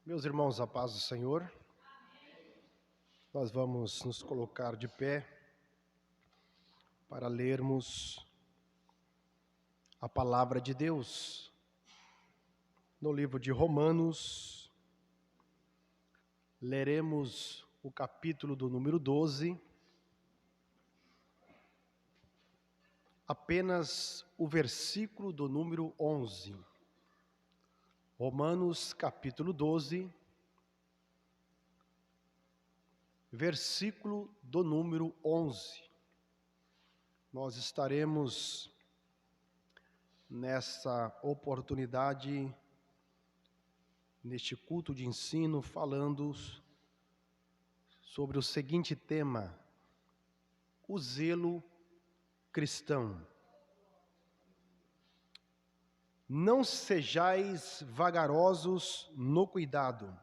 Meus irmãos, a paz do Senhor, nós vamos nos colocar de pé para lermos a palavra de Deus no livro de Romanos. Leremos o capítulo do número 12, apenas o versículo do número 11. Romanos capítulo 12, versículo do número 11. Nós estaremos nessa oportunidade, neste culto de ensino, falando sobre o seguinte tema: o zelo cristão. Não sejais vagarosos no cuidado,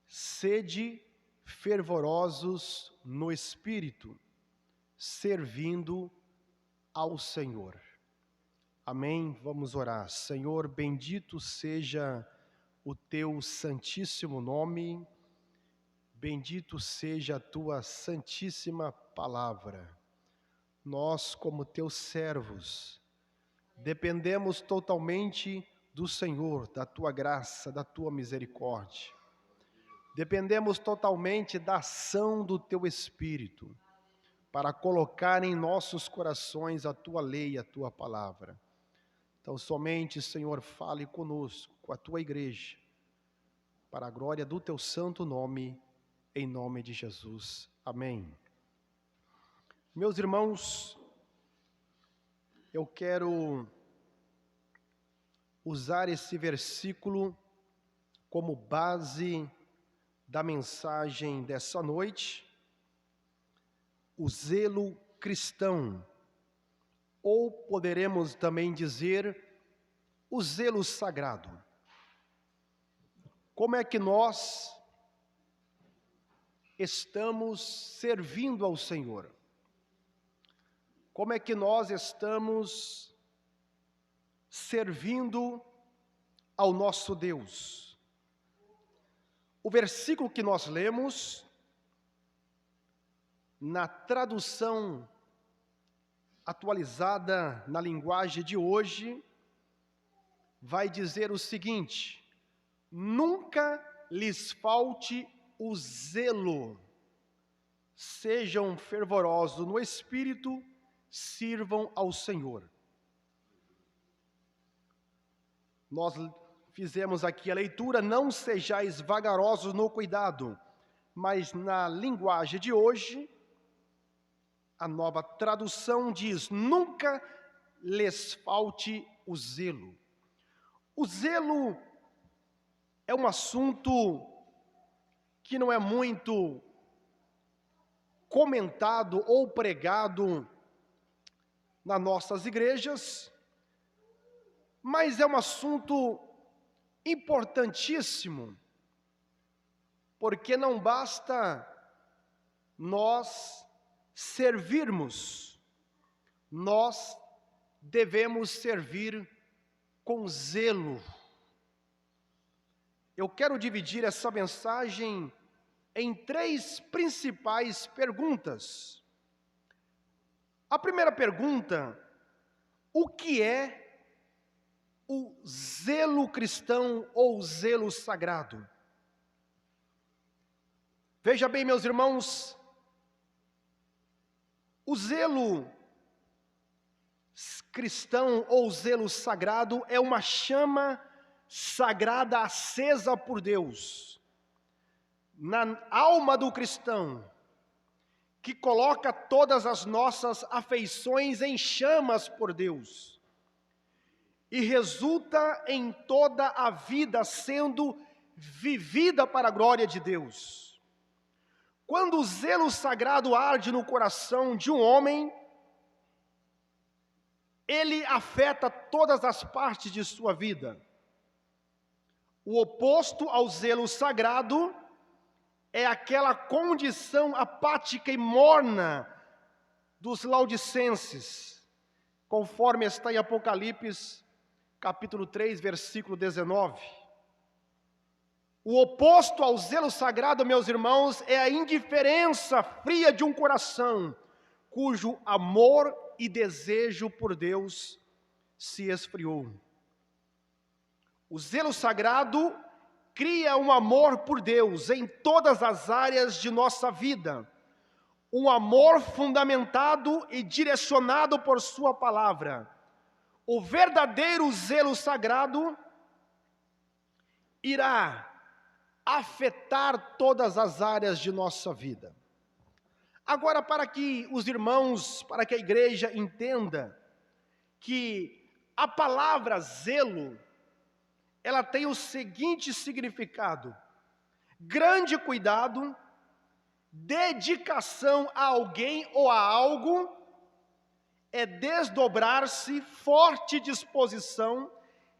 sede fervorosos no espírito, servindo ao Senhor. Amém? Vamos orar. Senhor, bendito seja o teu santíssimo nome, bendito seja a tua santíssima palavra. Nós, como teus servos, dependemos totalmente do Senhor, da tua graça, da tua misericórdia. Dependemos totalmente da ação do teu Espírito para colocar em nossos corações a tua lei, a tua palavra. Então, somente, Senhor, fale conosco, com a tua igreja, para a glória do teu santo nome, em nome de Jesus. Amém. Meus irmãos, eu quero usar esse versículo como base da mensagem dessa noite, o zelo cristão, ou poderemos também dizer, o zelo sagrado. Como é que nós estamos servindo ao Senhor? Como é que nós estamos servindo ao nosso Deus? O versículo que nós lemos, na tradução atualizada na linguagem de hoje, vai dizer o seguinte: nunca lhes falte o zelo, sejam fervorosos no espírito, sirvam ao Senhor. Nós fizemos aqui a leitura, não sejais vagarosos no cuidado, mas na linguagem de hoje, a nova tradução diz, nunca lhes falte o zelo. O zelo é um assunto que não é muito comentado ou pregado nas nossas igrejas, mas é um assunto importantíssimo, porque não basta nós servirmos, nós devemos servir com zelo. Eu quero dividir essa mensagem em 3 principais perguntas. A primeira pergunta: o que é o zelo cristão ou zelo sagrado? Veja bem, meus irmãos, o zelo cristão ou zelo sagrado é uma chama sagrada acesa por Deus na alma do cristão, que coloca todas as nossas afeições em chamas por Deus e resulta em toda a vida sendo vivida para a glória de Deus. Quando o zelo sagrado arde no coração de um homem, ele afeta todas as partes de sua vida. O oposto ao zelo sagrado é aquela condição apática e morna dos laodicenses, conforme está em Apocalipse, capítulo 3, versículo 19. O oposto ao zelo sagrado, meus irmãos, é a indiferença fria de um coração, cujo amor e desejo por Deus se esfriou. O zelo sagrado cria um amor por Deus em todas as áreas de nossa vida, um amor fundamentado e direcionado por sua palavra. O verdadeiro zelo sagrado irá afetar todas as áreas de nossa vida. Agora, para que os irmãos, para que a igreja entenda que a palavra zelo, ela tem o seguinte significado: grande cuidado, dedicação a alguém ou a algo, é desdobrar-se, forte disposição,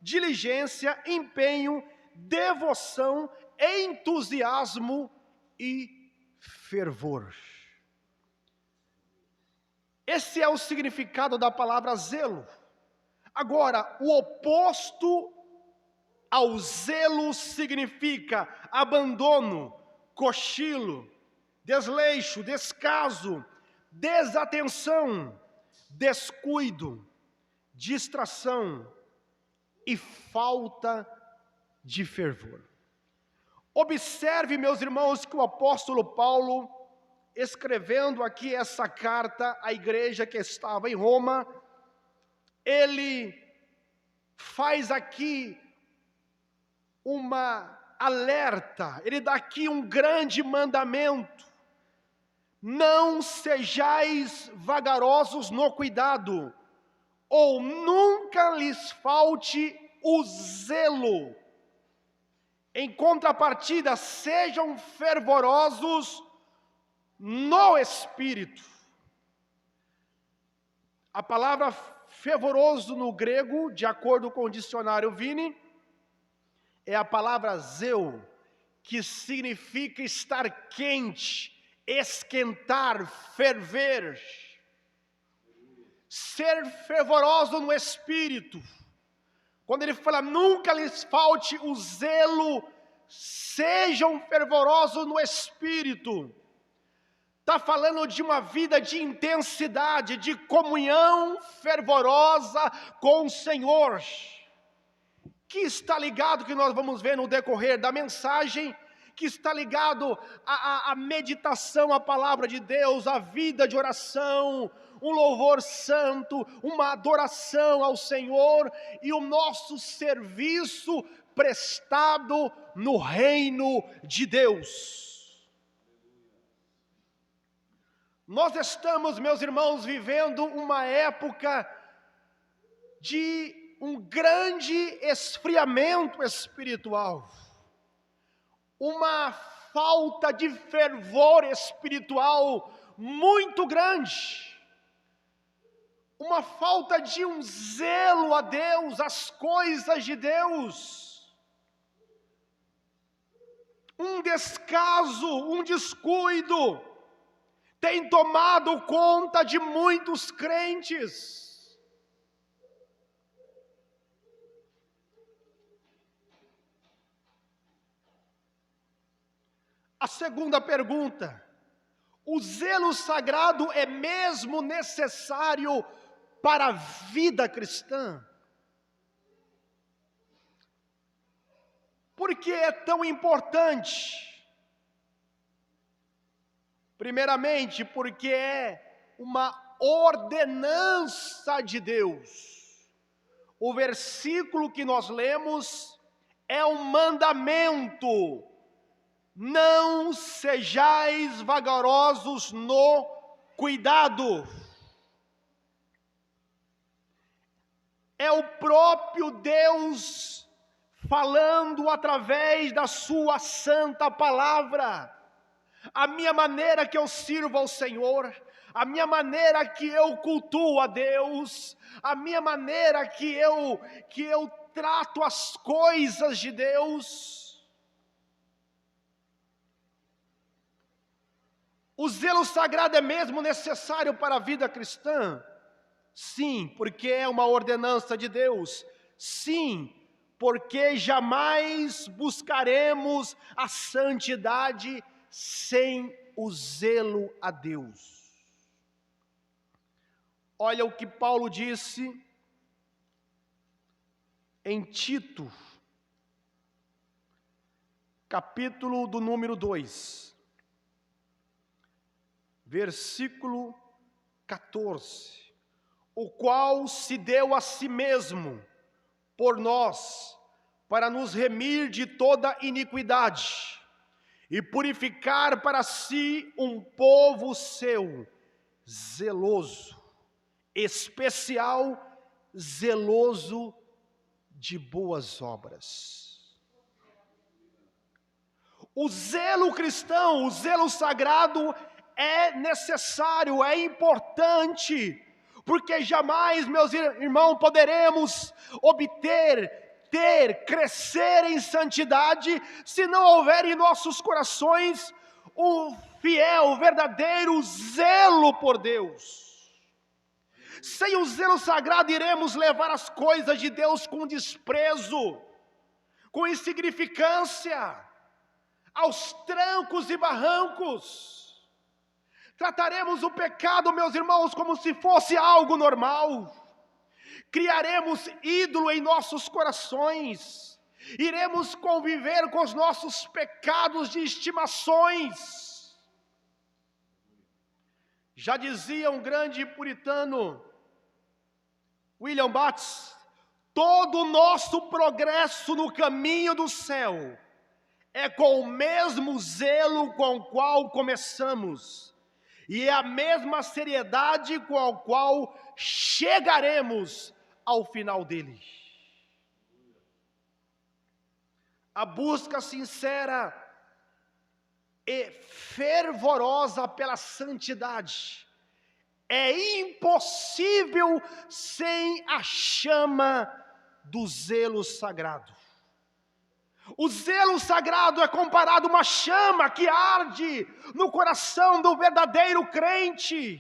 diligência, empenho, devoção, entusiasmo e fervor. Esse é o significado da palavra zelo. Agora, o oposto ao zelo significa abandono, cochilo, desleixo, descaso, desatenção, descuido, distração e falta de fervor. Observe, meus irmãos, que o apóstolo Paulo, escrevendo aqui essa carta à igreja que estava em Roma, ele faz aqui uma alerta, ele dá aqui um grande mandamento: não sejais vagarosos no cuidado, ou nunca lhes falte o zelo. Em contrapartida, sejam fervorosos no Espírito. A palavra fervoroso no grego, de acordo com o dicionário Vini, é a palavra zeu, que significa estar quente, esquentar, ferver. Ser fervoroso no Espírito. Quando ele fala, nunca lhes falte o zelo, sejam fervorosos no Espírito. Está falando de uma vida de intensidade, de comunhão fervorosa com o Senhor, que está ligado, que nós vamos ver no decorrer da mensagem, que está ligado à meditação, à palavra de Deus, à vida de oração, um louvor santo, uma adoração ao Senhor e o nosso serviço prestado no reino de Deus. Nós estamos, meus irmãos, vivendo uma época de um grande esfriamento espiritual, uma falta de fervor espiritual muito grande, uma falta de um zelo a Deus, às coisas de Deus, um descaso, um descuido, tem tomado conta de muitos crentes. A segunda pergunta: o zelo sagrado é mesmo necessário para a vida cristã? Por que é tão importante? Primeiramente, porque é uma ordenança de Deus. O versículo que nós lemos é um mandamento: não sejais vagarosos no cuidado. É o próprio Deus falando através da sua santa palavra. A minha maneira que eu sirvo ao Senhor, a minha maneira que eu cultuo a Deus, a minha maneira que eu trato as coisas de Deus. O zelo sagrado é mesmo necessário para a vida cristã? Sim, porque é uma ordenança de Deus. Sim, porque jamais buscaremos a santidade sem o zelo a Deus. Olha o que Paulo disse em Tito, capítulo do número 2, versículo 14, o qual se deu a si mesmo por nós, para nos remir de toda iniquidade e purificar para si um povo seu, zeloso, especial, zeloso de boas obras. O zelo cristão, o zelo sagrado é necessário, é importante, porque jamais, meus irmãos, poderemos crescer em santidade, se não houver em nossos corações o fiel, verdadeiro zelo por Deus. Sem o zelo sagrado, iremos levar as coisas de Deus com desprezo, com insignificância, aos trancos e barrancos. Trataremos o pecado, meus irmãos, como se fosse algo normal. Criaremos ídolo em nossos corações. Iremos conviver com os nossos pecados de estimações. Já dizia um grande puritano, William Bates, todo o nosso progresso no caminho do céu é com o mesmo zelo com o qual começamos, e é a mesma seriedade com a qual chegaremos ao final dele. A busca sincera e fervorosa pela santidade é impossível sem a chama do zelo sagrado. O zelo sagrado é comparado a uma chama que arde no coração do verdadeiro crente,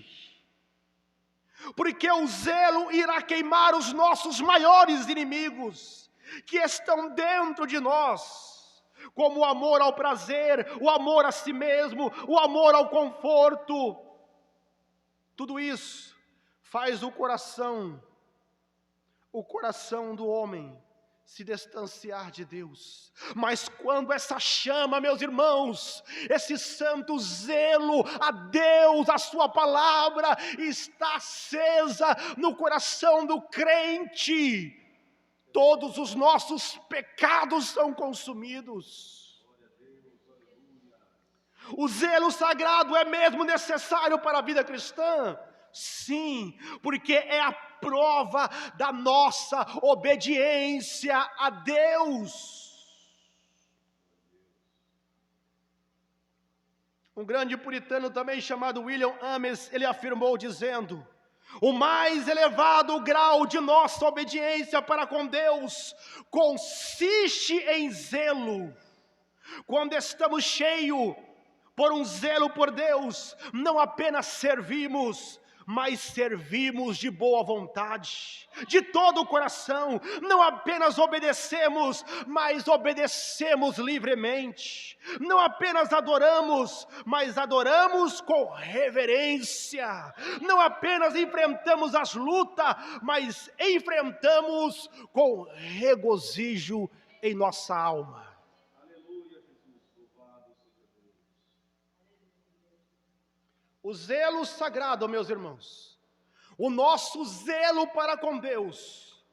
porque o zelo irá queimar os nossos maiores inimigos, que estão dentro de nós, como o amor ao prazer, o amor a si mesmo, o amor ao conforto. Tudo isso faz o coração do homem se distanciar de Deus. Mas quando essa chama, meus irmãos, esse santo zelo a Deus, a sua palavra, está acesa no coração do crente, todos os nossos pecados são consumidos. O zelo sagrado é mesmo necessário para a vida cristã? Sim, porque é a prova da nossa obediência a Deus. Um grande puritano também chamado William Ames, ele afirmou dizendo: o mais elevado grau de nossa obediência para com Deus consiste em zelo. Quando estamos cheios por um zelo por Deus, não apenas servimos, mas servimos de boa vontade, de todo o coração. Não apenas obedecemos, mas obedecemos livremente. Não apenas adoramos, mas adoramos com reverência. Não apenas enfrentamos as lutas, mas enfrentamos com regozijo em nossa alma. O zelo sagrado, meus irmãos, o nosso zelo para com Deus,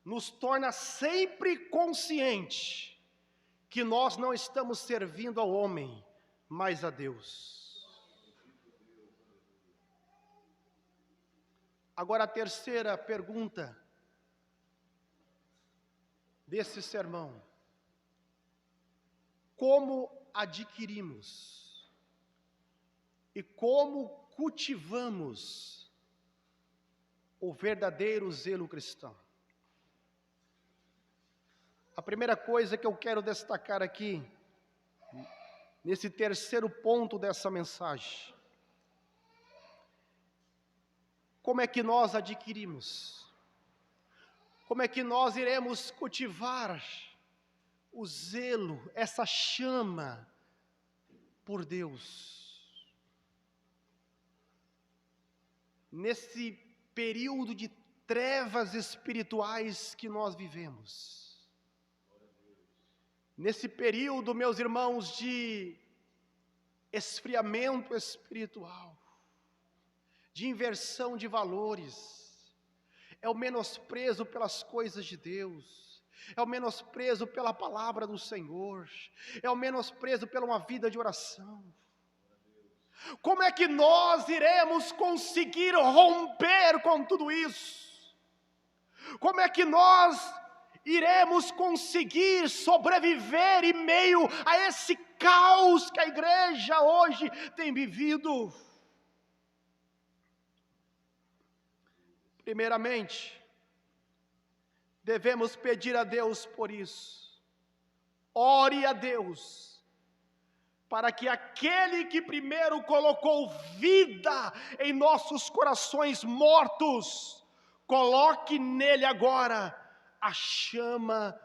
nos torna sempre consciente que nós não estamos servindo ao homem, mas a Deus. Agora a terceira pergunta desse sermão: como adquirimos e como cultivamos o verdadeiro zelo cristão? A primeira coisa que eu quero destacar aqui, nesse terceiro ponto dessa mensagem: como é que nós adquirimos? Como é que nós iremos cultivar o zelo, essa chama por Deus? Nesse período de trevas espirituais que nós vivemos. Nesse período, meus irmãos, de esfriamento espiritual, de inversão de valores, é o menosprezo pelas coisas de Deus, é o menosprezo pela palavra do Senhor, é o menosprezo pela uma vida de oração. Como é que nós iremos conseguir romper com tudo isso? Como é que nós iremos conseguir sobreviver em meio a esse caos que a igreja hoje tem vivido? Primeiramente, devemos pedir a Deus por isso. Ore a Deus, para que aquele que primeiro colocou vida em nossos corações mortos, coloque nele agora a chama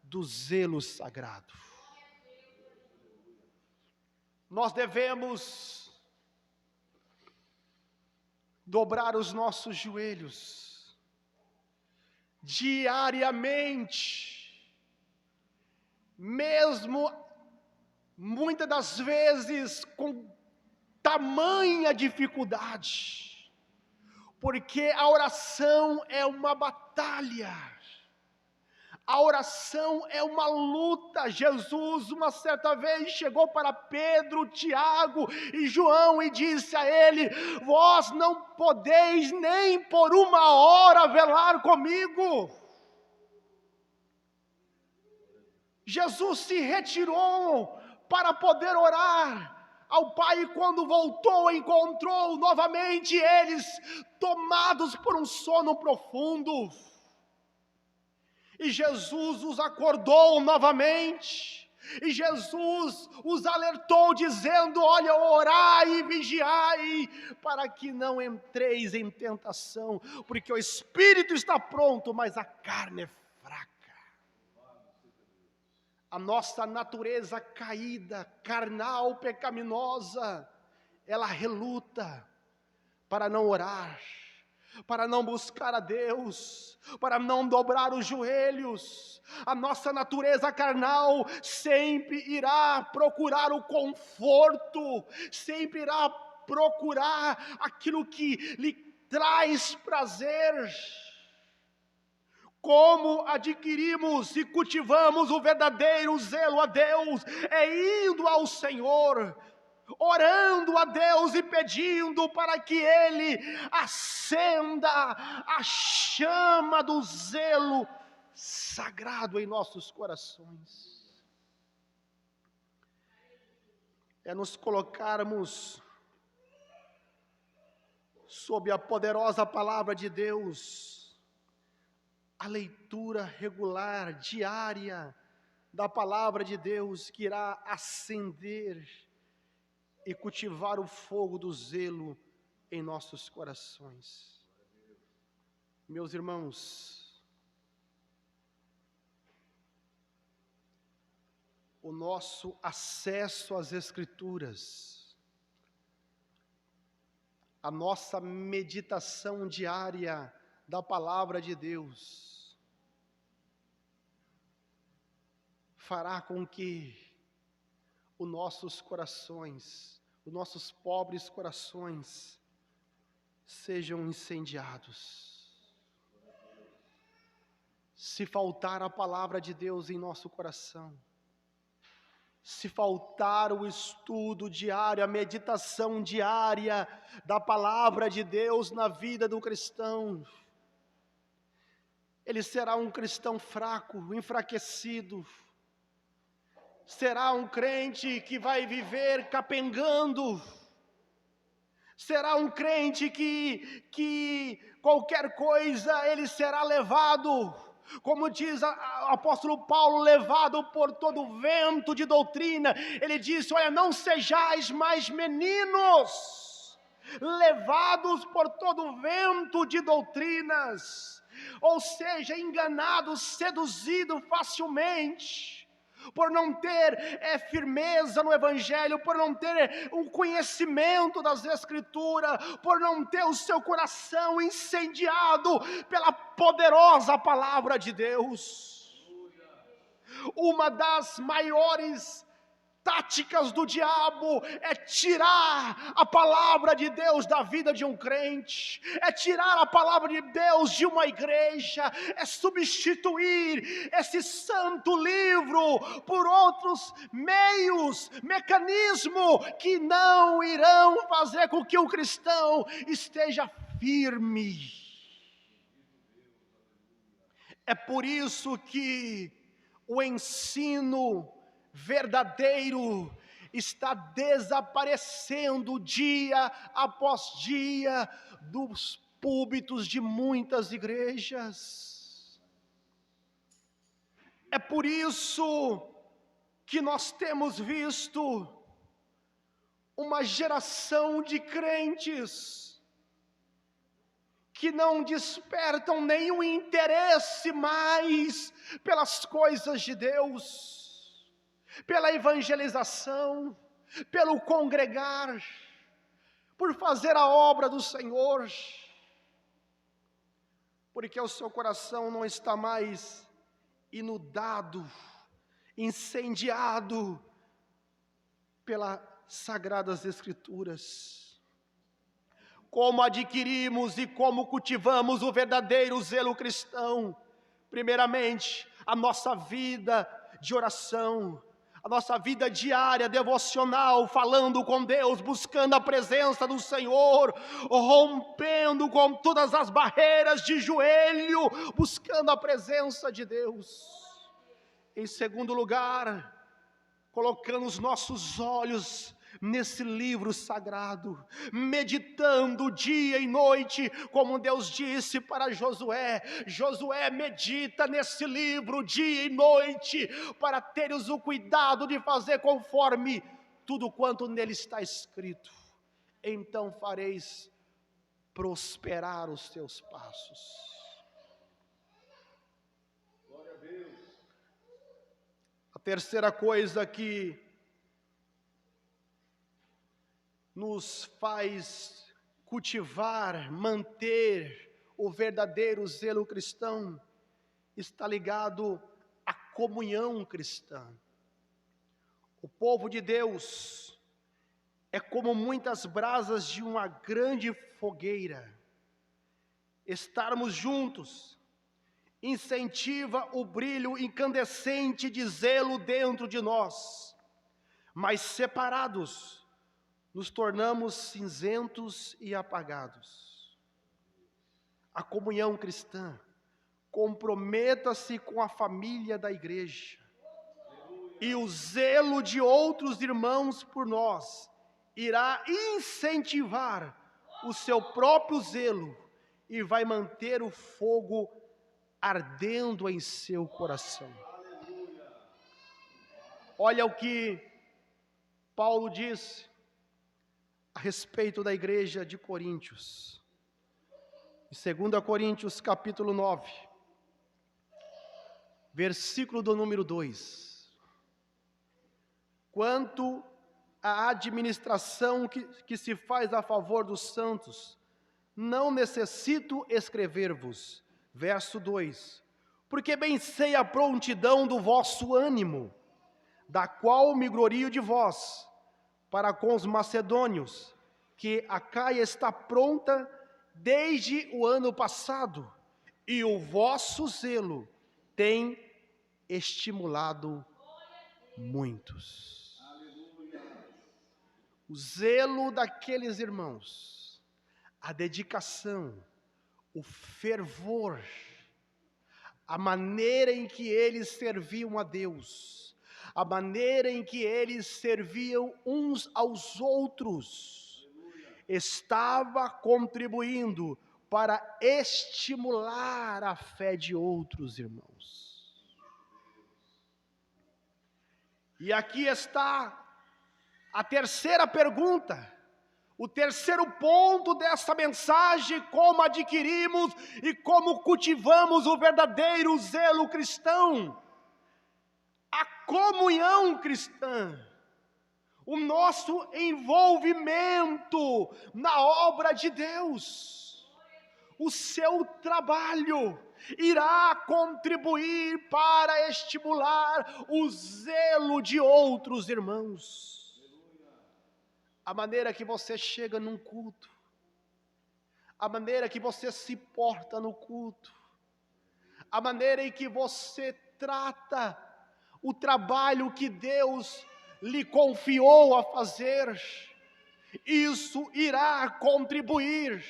do zelo sagrado. Nós devemos dobrar os nossos joelhos diariamente, mesmo muitas das vezes com tamanha dificuldade, porque a oração é uma batalha, a oração é uma luta. Jesus, uma certa vez, chegou para Pedro, Tiago e João e disse a ele: vós não podeis nem por uma hora velar comigo. Jesus se retirou para poder orar ao Pai, e quando voltou, encontrou novamente eles tomados por um sono profundo. E Jesus os acordou novamente, e Jesus os alertou dizendo: olha, orai e vigiai, para que não entreis em tentação, porque o espírito está pronto, mas a carne é fraca. A nossa natureza caída, carnal, pecaminosa, ela reluta para não orar, para não buscar a Deus, para não dobrar os joelhos. A nossa natureza carnal sempre irá procurar o conforto, sempre irá procurar aquilo que lhe traz prazer. Como adquirimos e cultivamos o verdadeiro zelo a Deus? É indo ao Senhor, orando a Deus e pedindo para que Ele acenda a chama do zelo sagrado em nossos corações. É nos colocarmos sob a poderosa palavra de Deus, a leitura regular, diária da palavra de Deus, que irá acender e cultivar o fogo do zelo em nossos corações. Meus irmãos, o nosso acesso às Escrituras, a nossa meditação diária da palavra de Deus, fará com que os nossos corações, os nossos pobres corações, sejam incendiados. Se faltar a palavra de Deus em nosso coração, se faltar o estudo diário, a meditação diária da palavra de Deus na vida do cristão, ele será um cristão fraco, enfraquecido. Será um crente que vai viver capengando. Será um crente que qualquer coisa ele será levado, como diz o apóstolo Paulo, levado por todo vento de doutrina. Ele disse: olha, não sejais mais meninos, levados por todo vento de doutrinas. ou seja, enganado, seduzido facilmente, por não ter firmeza no Evangelho, por não ter um conhecimento das Escrituras, por não ter o seu coração incendiado pela poderosa palavra de Deus. Uma das maiores táticas do diabo é tirar a palavra de Deus da vida de um crente, é tirar a palavra de Deus de uma igreja, é substituir esse santo livro por outros meios, mecanismos que não irão fazer com que o cristão esteja firme. É por isso que o ensino verdadeiro está desaparecendo dia após dia dos púlpitos de muitas igrejas. É por isso que nós temos visto uma geração de crentes que não despertam nenhum interesse mais pelas coisas de Deus, pela evangelização, pelo congregar, por fazer a obra do Senhor, porque o seu coração não está mais inundado, incendiado pelas Sagradas Escrituras. Como adquirimos e como cultivamos o verdadeiro zelo cristão? Primeiramente, a nossa vida de oração, a nossa vida diária, devocional, falando com Deus, buscando a presença do Senhor, rompendo com todas as barreiras de joelho, buscando a presença de Deus. Em segundo lugar, colocando os nossos olhos nesse livro sagrado, meditando dia e noite, como Deus disse para Josué: Josué, medita nesse livro dia e noite, para teres o cuidado de fazer conforme tudo quanto nele está escrito, então fareis prosperar os teus passos. Glória a Deus. A terceira coisa que nos faz cultivar, manter o verdadeiro zelo cristão, está ligado à comunhão cristã. O povo de Deus é como muitas brasas de uma grande fogueira. Estarmos juntos incentiva o brilho incandescente de zelo dentro de nós, mas separados, nos tornamos cinzentos e apagados. A comunhão cristã, comprometa-se com a família da igreja, e o zelo de outros irmãos por nós irá incentivar o seu próprio zelo e vai manter o fogo ardendo em seu coração. Olha o que Paulo diz a respeito da igreja de Coríntios, em 2 Coríntios capítulo 9, versículo do número 2. Quanto à administração que se faz a favor dos santos, não necessito escrever-vos. Verso 2: porque bem sei a prontidão do vosso ânimo, da qual me glorio de vós, para com os macedônios, que Acaia está pronta desde o ano passado, e o vosso zelo tem estimulado muitos. O zelo daqueles irmãos, a dedicação, o fervor, a maneira em que eles serviam a Deus, a maneira em que eles serviam uns aos outros, estava contribuindo para estimular a fé de outros irmãos. E aqui está a terceira pergunta: O terceiro ponto dessa mensagem, como adquirimos e como cultivamos o verdadeiro zelo cristão, a comunhão cristã, o nosso envolvimento na obra de Deus, o seu trabalho irá contribuir para estimular o zelo de outros irmãos. A maneira que você chega num culto, a maneira que você se porta no culto, a maneira em que você trata o trabalho que Deus lhe confiou a fazer, isso irá contribuir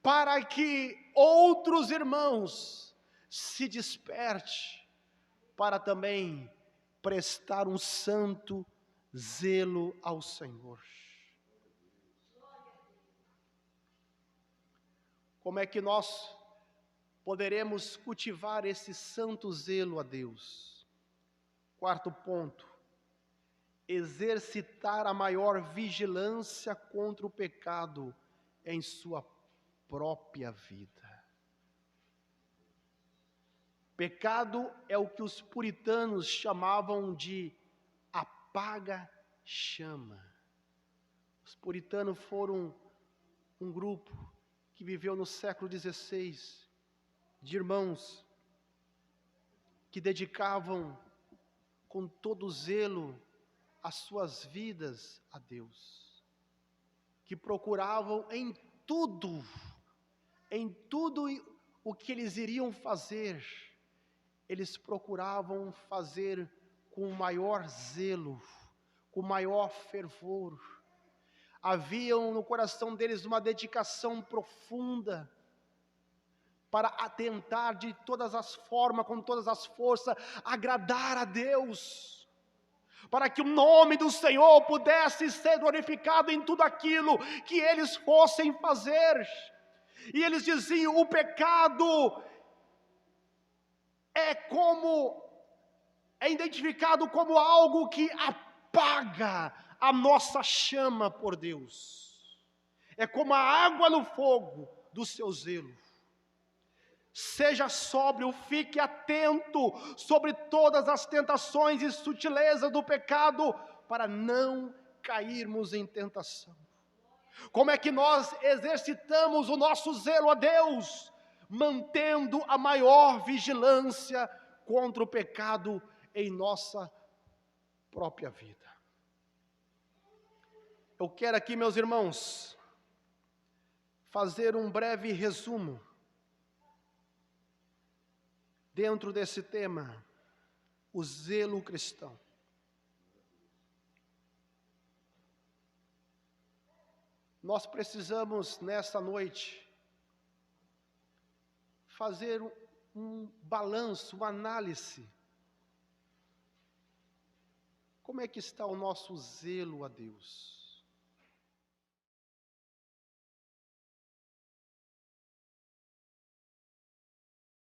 para que outros irmãos se desperte para também prestar um santo zelo ao Senhor. Como é que nós poderemos cultivar esse santo zelo a Deus? Quarto ponto, exercitar a maior vigilância contra o pecado em sua própria vida. Pecado é o que os puritanos chamavam de apaga-chama. Os puritanos foram um grupo que viveu no século XVI, de irmãos que dedicavam com todo zelo as suas vidas a Deus, que procuravam em tudo o que eles iriam fazer, eles procuravam fazer com maior zelo, com maior fervor. Haviam no coração deles uma dedicação profunda para atentar de todas as formas, com todas as forças, agradar a Deus, para que o nome do Senhor pudesse ser glorificado em tudo aquilo que eles fossem fazer. E eles diziam: o pecado é identificado como algo que apaga a nossa chama por Deus. É como a água no fogo do seu zelo. Seja sóbrio, fique atento sobre todas as tentações e sutilezas do pecado, para não cairmos em tentação. Como é que nós exercitamos o nosso zelo a Deus? Mantendo a maior vigilância contra o pecado em nossa própria vida. Eu quero aqui, meus irmãos, fazer um breve resumo dentro desse tema, o zelo cristão. Nós precisamos, nesta noite, fazer um balanço, uma análise. Como é que está o nosso zelo a Deus?